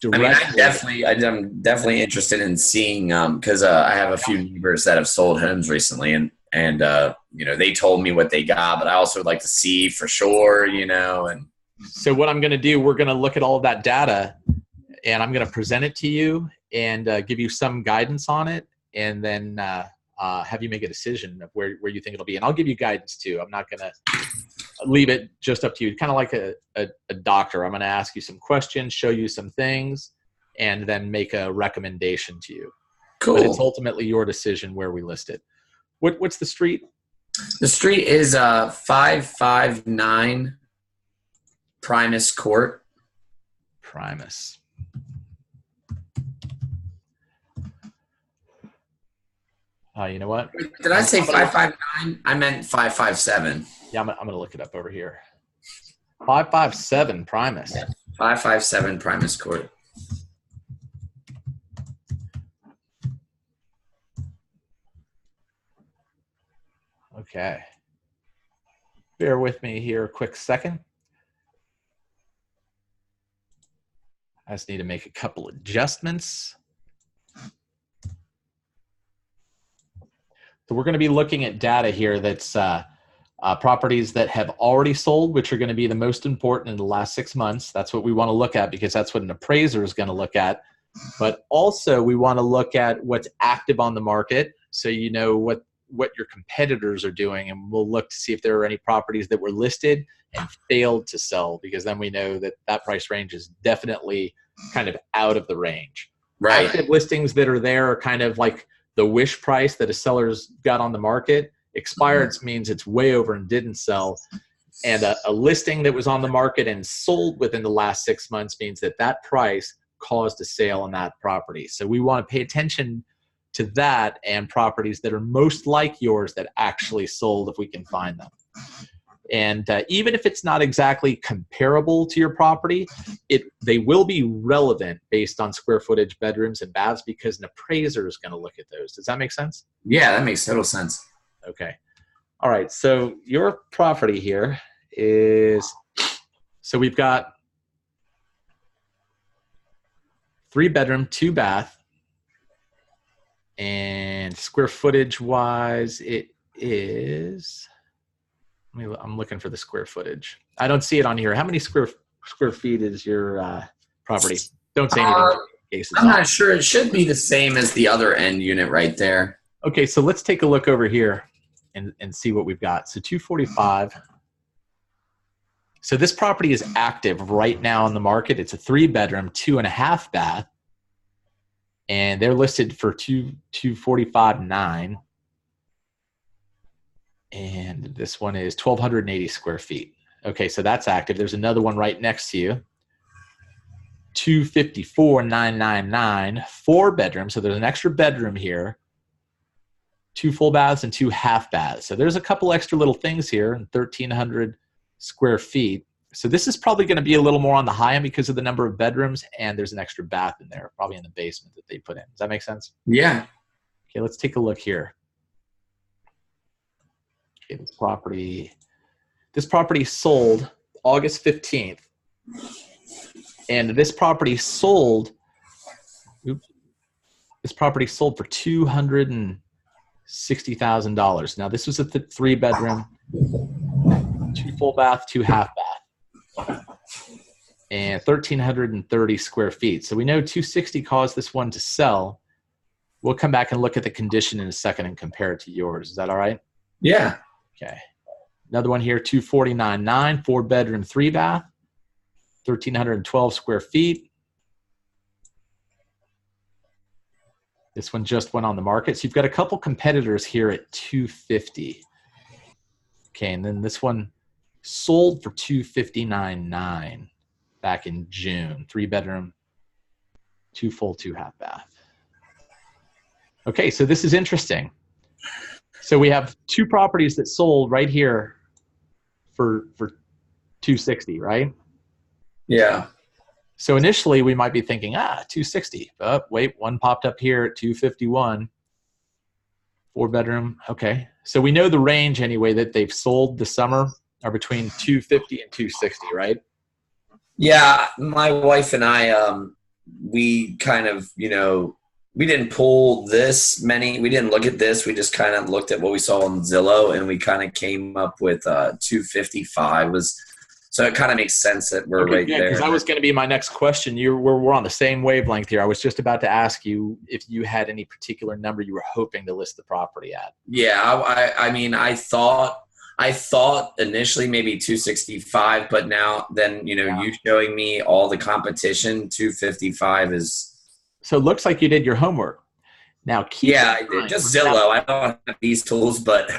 directly. I'm definitely interested in seeing because I have a few neighbors that have sold homes recently, and they told me what they got, but I also would like to see for sure, and so what I'm going to do, we're going to look at all of that data and I'm going to present it to you and give you some guidance on it, and then have you make a decision of where you think it'll be. And I'll give you guidance too. I'm not going to leave it just up to you. Kind of like a doctor. I'm going to ask you some questions, show you some things, and then make a recommendation to you. Cool. But it's ultimately your decision where we list it. What's the street? The street is 559 Primus Court. Primus. You know what? Did I say 559? I meant 557. Yeah, I'm going to look it up over here. 557 Primus. Yeah, 557 Primus Court. Okay. Bear with me here a quick second. I just need to make a couple adjustments. So we're going to be looking at data here that's properties that have already sold, which are going to be the most important in the last 6 months. That's what we want to look at because that's what an appraiser is going to look at. But also we want to look at what's active on the market, so you know what your competitors are doing, and we'll look to see if there are any properties that were listed and failed to sell, because then we know that that price range is definitely kind of out of the range. Right. Active listings that are there are kind of like the wish price that a seller's got on the market. Expired means it's way over and didn't sell. And a listing that was on the market and sold within the last 6 months means that that price caused a sale on that property. So we want to pay attention to that and properties that are most like yours that actually sold if we can find them. And even if it's not exactly comparable to your property, they will be relevant based on square footage, bedrooms, and baths, because an appraiser is going to look at those. Does that make sense? Yeah, that makes total sense. Okay. All right. So your property here is, so we've got 3-bedroom, 2-bath, and square footage wise, it is, I'm looking for the square footage. I don't see it on here. How many square feet is your property? Don't say anything. In case it's I'm not sure. It should be the same as the other end unit right there. Okay, so let's take a look over here and see what we've got. So 245. So this property is active right now on the market. It's a 3-bedroom, 2.5 bath, and they're listed for 245.9. And this one is 1,280 square feet. Okay, so that's active. There's another one right next to you. 254,999, 4-bedroom. So there's an extra bedroom here. 2 full baths and 2 half baths. So there's a couple extra little things here, and 1,300 square feet. So this is probably going to be a little more on the high end because of the number of bedrooms, and there's an extra bath in there, probably in the basement that they put in. Does that make sense? Yeah. Okay, let's take a look here. Okay, this property sold August 15th. And this property sold for $260,000. Now this was a 3-bedroom, 2 full bath, 2 half bath, and 1,330 square feet. So we know 260 caused this one to sell. We'll come back and look at the condition in a second and compare it to yours. Is that all right? Yeah. Okay. Another one here, 249.9, 4-bedroom, 3 bath, 1,312 square feet. This one just went on the market. So you've got a couple competitors here at 250. Okay, and then this one sold for 259.9 back in June. 3-bedroom, 2 full, 2 half bath. Okay, so this is interesting. So we have 2 properties that sold right here for 260, right? Yeah. So initially we might be thinking, 260. Oh, wait, one popped up here at 251. 4-bedroom. Okay. So we know the range anyway that they've sold this summer are between 250 and 260, right? Yeah. My wife and I, we kind of, we didn't pull this many. We didn't look at this. We just kind of looked at what we saw on Zillow, and we kind of came up with 255 so it kind of makes sense that we're right there. Because that was going to be my next question. We're on the same wavelength here. I was just about to ask you if you had any particular number you were hoping to list the property at. Yeah, I mean, I thought initially maybe 265, but now then you showing me all the competition, 255 is. So it looks like you did your homework. Now, I did. Just Zillow. I don't have these tools, but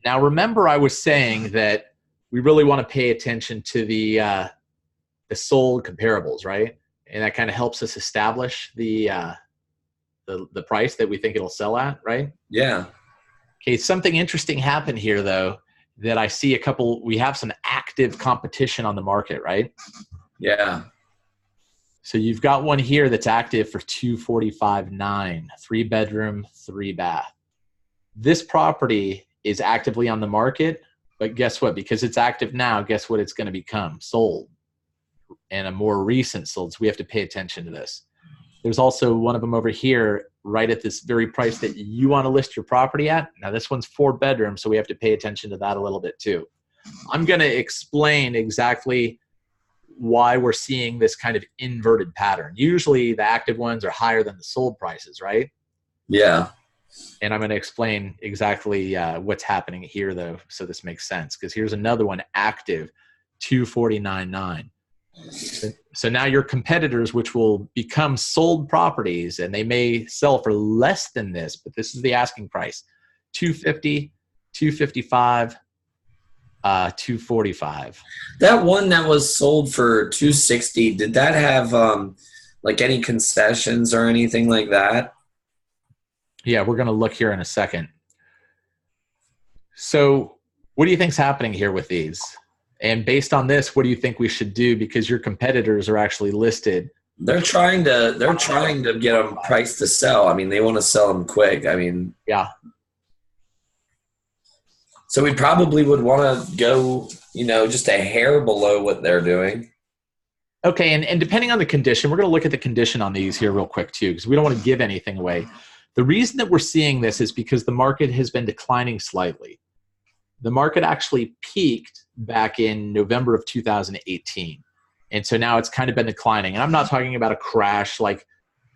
now remember, I was saying that we really want to pay attention to the sold comparables, right? And that kind of helps us establish the price that we think it'll sell at, right? Yeah. Okay, something interesting happened here, though, that I see we have some active competition on the market, right? Yeah. So you've got one here that's active for 245.9, 3-bedroom, 3 bath. This property is actively on the market, but guess what? Because it's active now, guess what it's going to become? Sold. And a more recent sold. So we have to pay attention to this. There's also one of them over here right at this very price that you want to list your property at. Now this one's 4-bedroom, so we have to pay attention to that a little bit too. I'm going to explain exactly why we're seeing this kind of inverted pattern. Usually the active ones are higher than the sold prices, right? Yeah. And I'm going to explain exactly what's happening here, though, so this makes sense. Because here's another one active, 249.9. So now your competitors, which will become sold properties, and they may sell for less than this, but this is the asking price, 250, 255, 245. That one that was sold for 260, did that have like any concessions or anything like that? Yeah, we're going to look here in a second. So what do you think's happening here with these? And based on this, what do you think we should do? Because your competitors are actually listed. They're trying to get them priced to sell. I mean, they want to sell them quick. I mean, yeah. So we probably would want to go, just a hair below what they're doing. Okay, and depending on the condition, we're going to look at the condition on these here real quick too, because we don't want to give anything away. The reason that we're seeing this is because the market has been declining slightly. The market actually peaked back in November of 2018. And so now it's kind of been declining. And I'm not talking about a crash like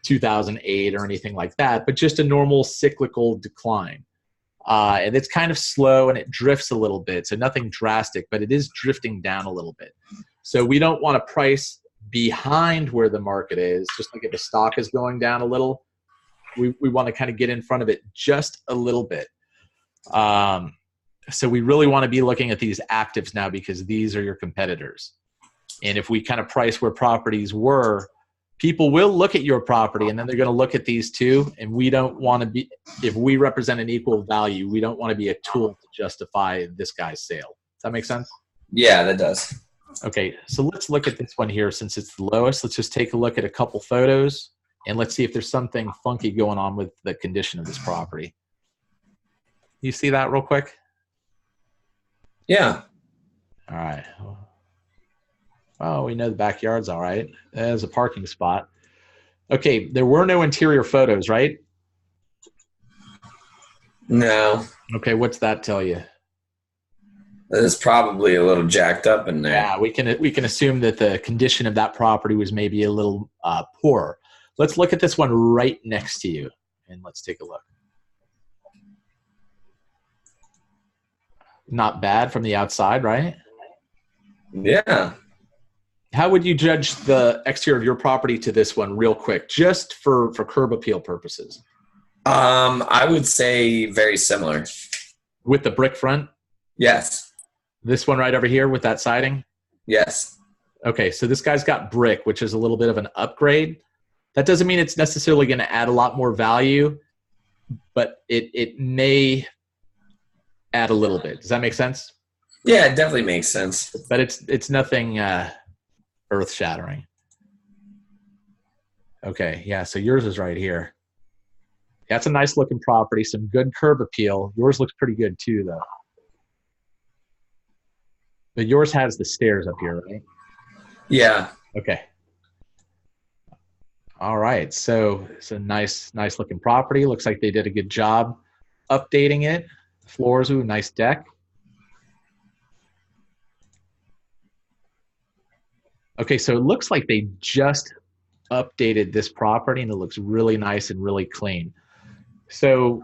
2008 or anything like that, but just a normal cyclical decline. And it's kind of slow and it drifts a little bit. So nothing drastic, but it is drifting down a little bit. So we don't want to price behind where the market is, just like if the stock is going down a little. We want to kind of get in front of it just a little bit. So we really want to be looking at these actives now because these are your competitors. And if we kind of price where properties were, people will look at your property and then they're going to look at these too. And we don't want to be, if we represent an equal value, we don't want to be a tool to justify this guy's sale. Does that make sense? Yeah, that does. Okay, so let's look at this one here since it's the lowest. Let's just take a look at a couple photos and let's see if there's something funky going on with the condition of this property. You see that real quick? Yeah. All right. Oh, we know the backyard's all right. There's a parking spot. Okay, there were no interior photos, right? No. Okay, what's that tell you? It's probably a little jacked up in there. Yeah, we can assume that the condition of that property was maybe a little poor. Let's look at this one right next to you, and let's take a look. Not bad from the outside, right? Yeah. How would you judge the exterior of your property to this one real quick, just for curb appeal purposes? I would say very similar. With the brick front? Yes. This one right over here with that siding? Yes. Okay, so this guy's got brick, which is a little bit of an upgrade. That doesn't mean it's necessarily going to add a lot more value, but it may add a little bit. Does that make sense? Yeah, it definitely makes sense. But it's nothing earth-shattering. Okay, yeah, so yours is right here. That's a nice-looking property, some good curb appeal. Yours looks pretty good too, though. But yours has the stairs up here, right? Yeah. Okay. All right, so it's a nice looking property. Looks like they did a good job updating it. Floors, ooh, nice deck. Okay, so it looks like they just updated this property and it looks really nice and really clean. So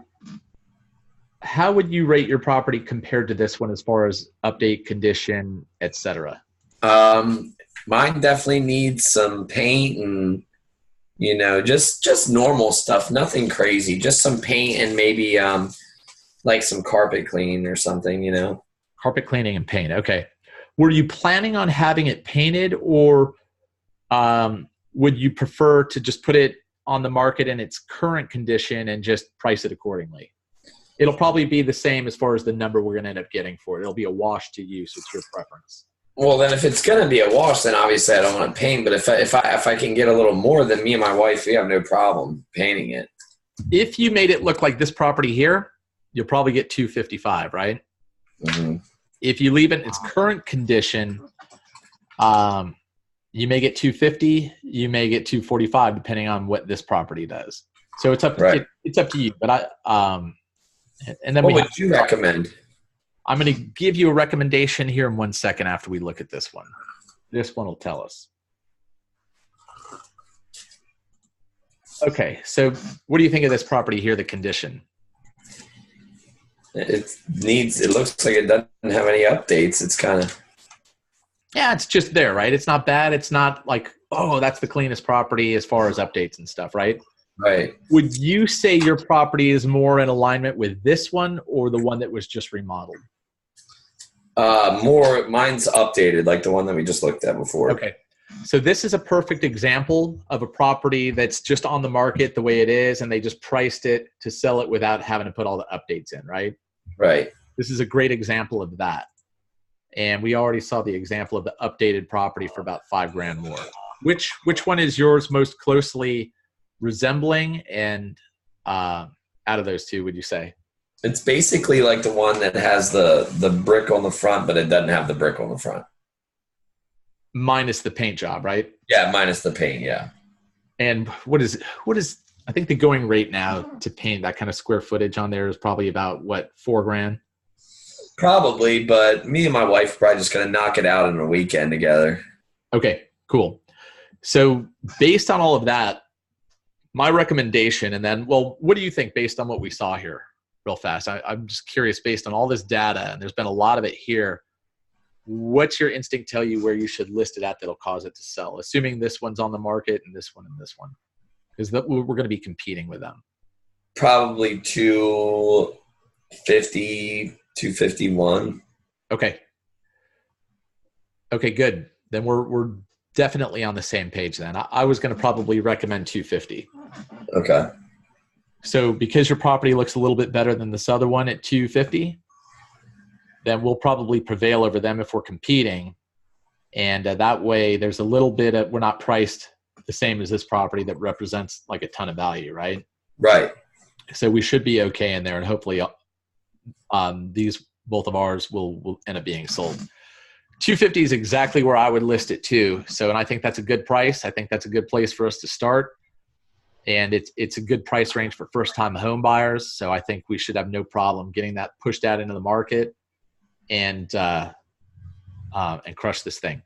how would you rate your property compared to this one as far as update, condition, etc.? Mine definitely needs some paint and, you know, just normal stuff, nothing crazy, just some paint and maybe like some carpet cleaning or something, you know. Carpet cleaning and paint. Okay. Were you planning on having it painted, or would you prefer to just put it on the market in its current condition and just price it accordingly? It'll probably be the same as far as the number we're going to end up getting for it. It'll be a wash to you, so it's your preference. Well, then if it's going to be a wash, then obviously I don't want to paint. But if I can get a little more, then me and my wife, we have no problem painting it. If you made it look like this property here, you'll probably get $255, right? Mm-hmm. If you leave it in its current condition, you may get $250, you may get $245, depending on what this property does. So it's up to it's up to you. But and then what would you recommend? I'm going to give you a recommendation here in 1 second after we look at this one. This one will tell us. Okay, so what do you think of this property here, the condition? It looks like it doesn't have any updates. It's kind of... Yeah, it's just there, right? It's not bad. It's not like, oh, that's the cleanest property as far as updates and stuff, right? Right. Would you say your property is more in alignment with this one or the one that was just remodeled? More, mine's updated, like the one that we just looked at before. Okay. So this is a perfect example of a property that's just on the market the way it is, and they just priced it to sell it without having to put all the updates in, right? Right. This is a great example of that. And we already saw the example of the updated property for about $5,000 more. Which one is yours most closely resembling, and out of those two, would you say? It's basically like the one that has the brick on the front, but it doesn't have the brick on the front. Minus the paint job, right? Yeah, minus the paint, yeah. And what is I think the going rate now to paint that kind of square footage on there is probably about what, $4,000? Probably, but me and my wife are probably just going to knock it out in a weekend together. Okay, cool. So based on all of that, my recommendation, and then, well, what do you think based on what we saw here real fast. I'm just curious, based on all this data, and there's been a lot of it here, what's your instinct tell you where you should list it at that'll cause it to sell? Assuming this one's on the market and this one and this one, because we're going to be competing with them. Probably 250, 251. Okay. Okay, good. Then we're definitely on the same page then. I was going to probably recommend 250. Okay. So because your property looks a little bit better than this other one at 250, then we'll probably prevail over them if we're competing. And that way there's a little bit of, we're not priced the same as this property that represents like a ton of value, right? Right. So we should be okay in there, and hopefully these, both of ours will end up being sold. 250 is exactly where I would list it too. So, and I think that's a good price. I think that's a good place for us to start. And it's a good price range for first-time home buyers. So I think we should have no problem getting that pushed out into the market and crush this thing.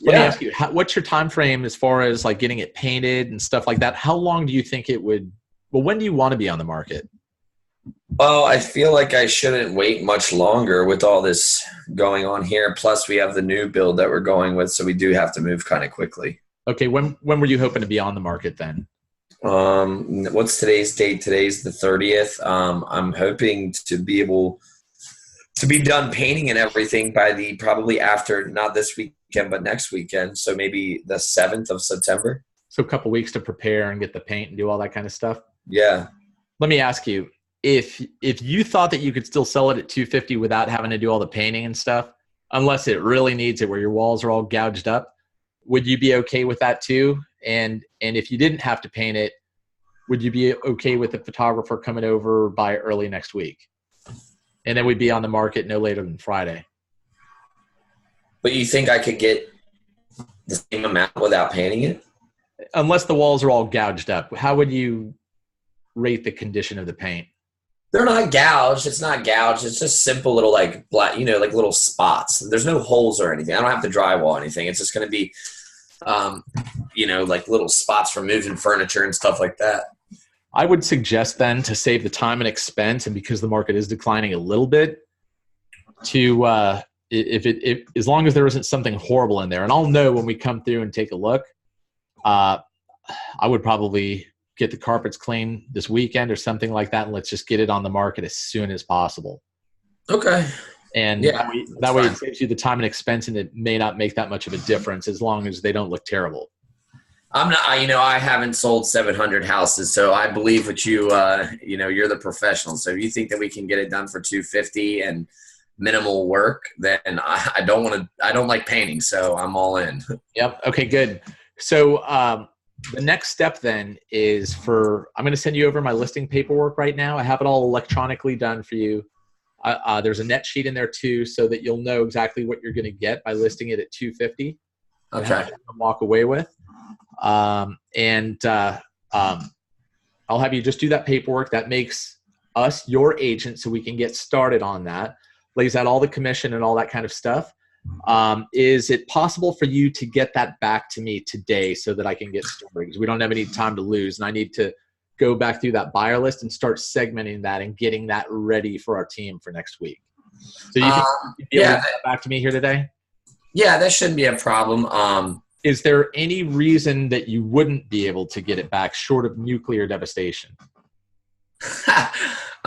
Let me ask you, what's your time frame as far as like getting it painted and stuff like that? How long do you think it would? Well, when do you want to be on the market? Well, I feel like I shouldn't wait much longer with all this going on here. Plus, we have the new build that we're going with, so we do have to move kind of quickly. Okay, when were you hoping to be on the market then? What's today's date? Today's the 30th. I'm hoping to be able to be done painting and everything by probably after, not this weekend, but next weekend. So maybe the 7th of September. So a couple weeks to prepare and get the paint and do all that kind of stuff. Yeah. Let me ask you, if you thought that you could still sell it at 250 without having to do all the painting and stuff, unless it really needs it where your walls are all gouged up, would you be okay with that too? And if you didn't have to paint it, would you be okay with the photographer coming over by early next week? And then we'd be on the market no later than Friday. But you think I could get the same amount without painting it? Unless the walls are all gouged up, how would you rate the condition of the paint? They're not gouged. It's not gouged. It's just simple little like black, like little spots. There's no holes or anything. I don't have to drywall anything. It's just going to be, like little spots from moving furniture and stuff like that. I would suggest then, to save the time and expense, and because the market is declining a little bit, to as long as there isn't something horrible in there, and I'll know when we come through and take a look. I would probably get the carpets clean this weekend or something like that, and let's just get it on the market as soon as possible. Okay. And that way it saves you the time and expense, and it may not make that much of a difference as long as they don't look terrible. I'm not, I haven't sold 700 houses, so I believe what you, you're the professional. So if you think that we can get it done for 250 and minimal work, then I don't like painting, so I'm all in. Yep. Okay, good. So the next step then is I'm going to send you over my listing paperwork right now. I have it all electronically done for you. There's a net sheet in there too, so that you'll know exactly what you're going to get by listing it at 250. Okay. Walk away with. I'll have you just do that paperwork. That makes us your agent, so we can get started on that. Lays out all the commission and all that kind of stuff. Is it possible for you to get that back to me today so that I can get started? Because we don't have any time to lose, and I need to go back through that buyer list and start segmenting that and getting that ready for our team for next week. So you can be able to get that back to me here today? Yeah, that shouldn't be a problem. Is there any reason that you wouldn't be able to get it back short of nuclear devastation?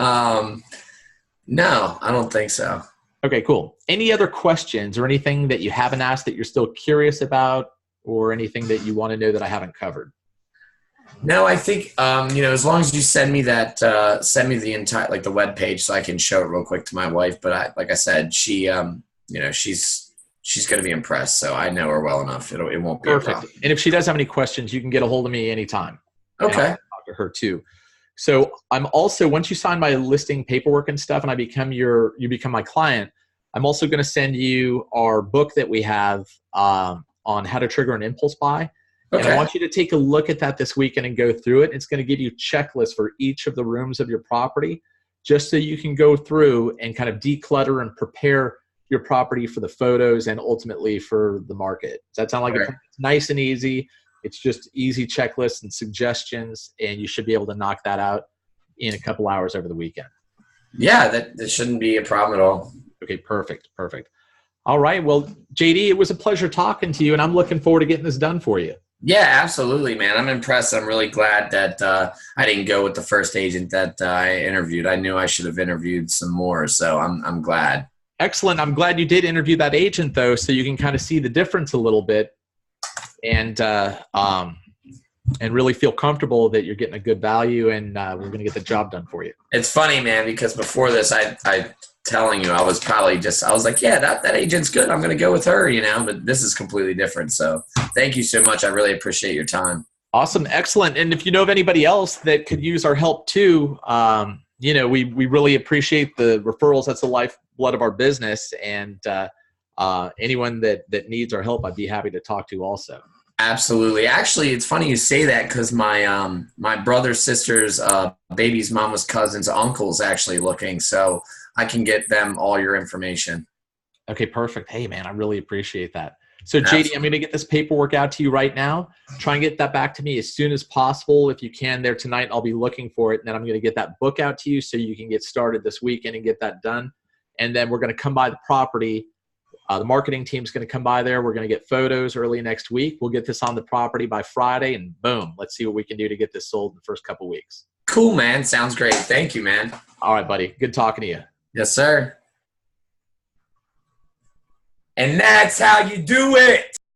No, I don't think so. Okay, cool. Any other questions or anything that you haven't asked that you're still curious about, or anything that you want to know that I haven't covered? No, I think, as long as you send me that, send me the entire, like the web page, so I can show it real quick to my wife. But like I said, she, she's going to be impressed. So I know her well enough. It won't be perfect. a problem. And if she does have any questions, you can get a hold of me anytime. Okay. I'll talk to her too. So I'm also, once you sign my listing paperwork and stuff, and you become my client, I'm also going to send you our book that we have on how to trigger an impulse buy. Okay. And I want you to take a look at that this weekend and go through it. It's going to give you checklists for each of the rooms of your property, just so you can go through and kind of declutter and prepare your property for the photos and ultimately for the market. Does that sound like it's nice and easy? It's just easy checklists and suggestions, and you should be able to knock that out in a couple hours over the weekend. Yeah, that shouldn't be a problem at all. Okay, perfect. All right. Well, JD, it was a pleasure talking to you, and I'm looking forward to getting this done for you. Yeah, absolutely, man. I'm impressed. I'm really glad that I didn't go with the first agent that I interviewed. I knew I should have interviewed some more, so I'm glad. Excellent. I'm glad you did interview that agent, though, so you can kind of see the difference a little bit, and really feel comfortable that you're getting a good value, and we're going to get the job done for you. It's funny, man, because before this, I telling you, I was like, yeah, that agent's good. I'm going to go with her, but this is completely different. So thank you so much. I really appreciate your time. Awesome. Excellent. And if you know of anybody else that could use our help too, we really appreciate the referrals. That's the lifeblood of our business. And anyone that needs our help, I'd be happy to talk to also. Absolutely. Actually, it's funny you say that because my brother's sister's baby's mama's cousin's uncle's actually looking. So I can get them all your information. Okay, perfect. Hey, man, I really appreciate that. So, JD, I'm going to get this paperwork out to you right now. Try and get that back to me as soon as possible. If you can there tonight, I'll be looking for it. And then I'm going to get that book out to you so you can get started this weekend and get that done. And then we're going to come by the property. The marketing team's going to come by there. We're going to get photos early next week. We'll get this on the property by Friday, and boom, let's see what we can do to get this sold in the first couple weeks. Cool, man. Sounds great. Thank you, man. All right, buddy. Good talking to you. Yes, sir. And that's how you do it.